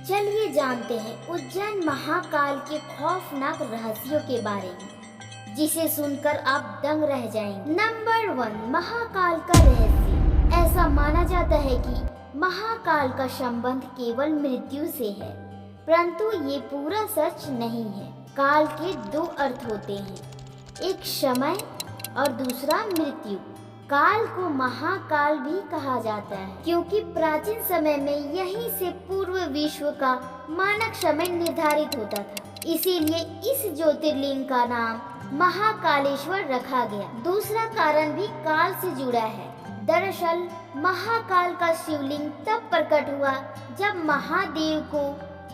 चलिए जानते हैं उज्जैन महाकाल के खौफनाक रहस्यों के बारे में, जिसे सुनकर आप दंग रह जाएंगे। नंबर 1, महाकाल का रहस्य। ऐसा माना जाता है कि महाकाल का संबंध केवल मृत्यु से है, परंतु ये पूरा सच नहीं है। काल के दो अर्थ होते हैं, एक समय और दूसरा मृत्यु। काल को महाकाल भी कहा जाता है क्योंकि प्राचीन समय में यहीं से पूर्व विश्व का मानक समय निर्धारित होता था, इसीलिए इस ज्योतिर्लिंग का नाम महाकालेश्वर रखा गया। दूसरा कारण भी काल से जुड़ा है। दरअसल महाकाल का शिवलिंग तब प्रकट हुआ जब महादेव को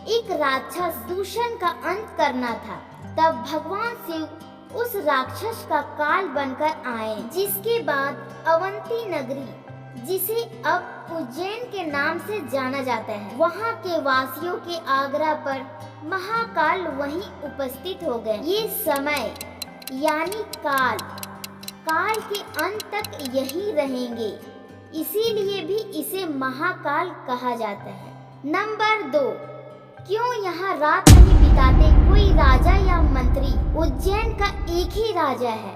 एक राक्षस दूषण का अंत करना था। तब भगवान शिव उस राक्षस का काल बनकर आए, जिसके बाद अवंती नगरी, जिसे अब उज्जैन के नाम से जाना जाता है, वहाँ के वासियों के आग्रह पर महाकाल वहीं उपस्थित हो गए। ये समय यानी काल के अंत तक यही रहेंगे, इसीलिए भी इसे महाकाल कहा जाता है। नंबर 2, क्यों यहाँ रात नहीं बिताते कोई राजा या मंत्री? उज्जैन का एक ही राजा है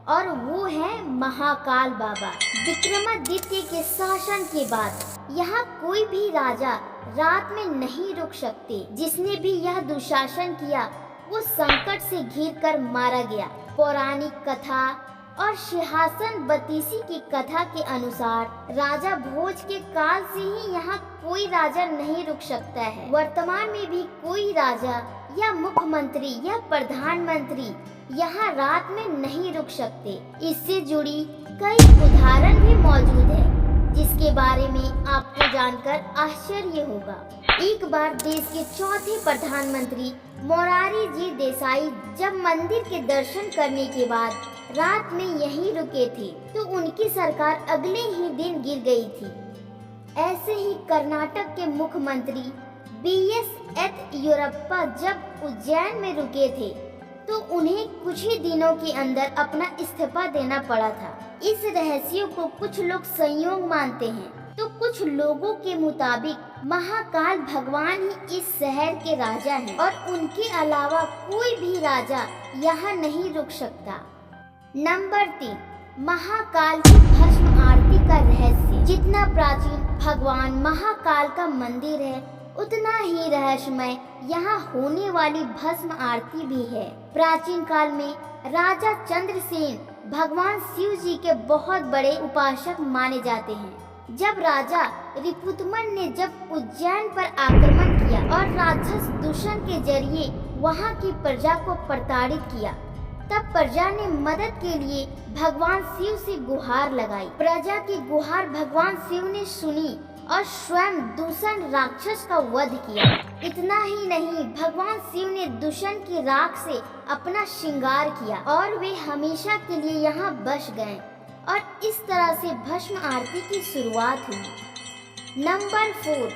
और वो है महाकाल बाबा। विक्रमादित्य के शासन के बाद यहाँ कोई भी राजा रात में नहीं रुक सकते। जिसने भी यह दुशासन किया वो संकट से घिरकर मारा गया। पौराणिक कथा और सिंहासन बतीसी की कथा के अनुसार राजा भोज के काल से ही यहाँ कोई राजा नहीं रुक सकता है। वर्तमान में भी कोई राजा या मुख्यमंत्री या प्रधानमंत्री यहाँ रात में नहीं रुक सकते। इससे जुड़ी कई उदाहरण भी मौजूद है, जिसके बारे में आपको जानकर आश्चर्य होगा। एक बार देश के चौथे प्रधानमंत्री मोरारजी जी देसाई जब मंदिर के दर्शन करने के बाद रात में यहीं रुके थे, तो उनकी सरकार अगले ही दिन गिर गई थी। ऐसे ही कर्नाटक के मुख्यमंत्री BS येदियुरप्पा जब उज्जैन में रुके थे, तो उन्हें कुछ ही दिनों के अंदर अपना इस्तीफा देना पड़ा था। इस रहस्य को कुछ लोग संयोग मानते हैं, तो कुछ लोगों के मुताबिक महाकाल भगवान ही इस शहर के राजा हैं और उनके अलावा कोई भी राजा यहाँ नहीं रुक सकता। नंबर 3, महाकाल की भस्म आरती का रहस्य। जितना प्राचीन भगवान महाकाल का मंदिर है, उतना ही रहस्यमय यहाँ होने वाली भस्म आरती भी है। प्राचीन काल में राजा चंद्रसेन भगवान शिव जी के बहुत बड़े उपासक माने जाते हैं। जब राजा रिपुदमन ने जब उज्जैन पर आक्रमण किया और राक्षस दूषण के जरिए वहाँ की प्रजा को प्रताड़ित किया, तब प्रजा ने मदद के लिए भगवान शिव से गुहार लगाई। प्रजा की गुहार भगवान शिव ने सुनी और स्वयं दूषण राक्षस का वध किया। इतना ही नहीं, भगवान शिव ने दूषण की राख से अपना श्रृंगार किया और वे हमेशा के लिए यहाँ बस गए और इस तरह से भस्म आरती की शुरुआत हुई। नंबर 4,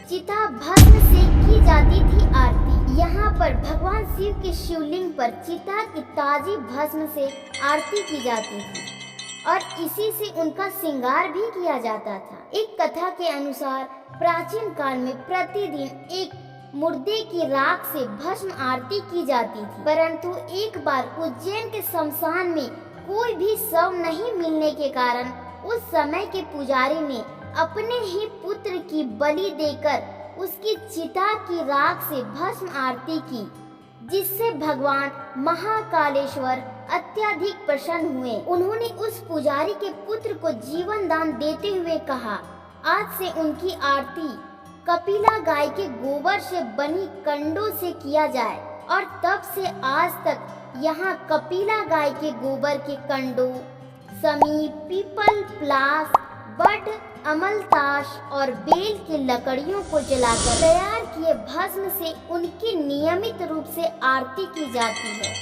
चिता भस्म से की जाती थी आरती। यहाँ पर भगवान शिव के शिवलिंग पर चिता की ताजी भस्म से आरती की जाती थी और इसी से उनका श्रृंगार भी किया जाता था। एक कथा के अनुसार प्राचीन काल में प्रतिदिन एक मुर्दे की राख से भस्म आरती की जाती थी, परंतु एक बार उज्जैन के शमशान में कोई भी शव नहीं मिलने के कारण उस समय के पुजारी ने अपने ही पुत्र की बलि देकर उसकी चिता की राख से भस्म आरती की, जिससे भगवान महाकालेश्वर अत्यधिक प्रसन्न हुए। उन्होंने उस पुजारी के पुत्र को जीवन दान देते हुए कहा, आज से उनकी आरती कपिला गाय के गोबर से बनी कंडों से किया जाए। और तब से आज तक यहाँ कपिला गाय के गोबर के कंडों, समीप, पीपल, प्लास, बड, अमलताश और बेल की लकड़ियों को जलाकर तैयार किए भस्म से उनकी नियमित रूप से आरती की जाती है।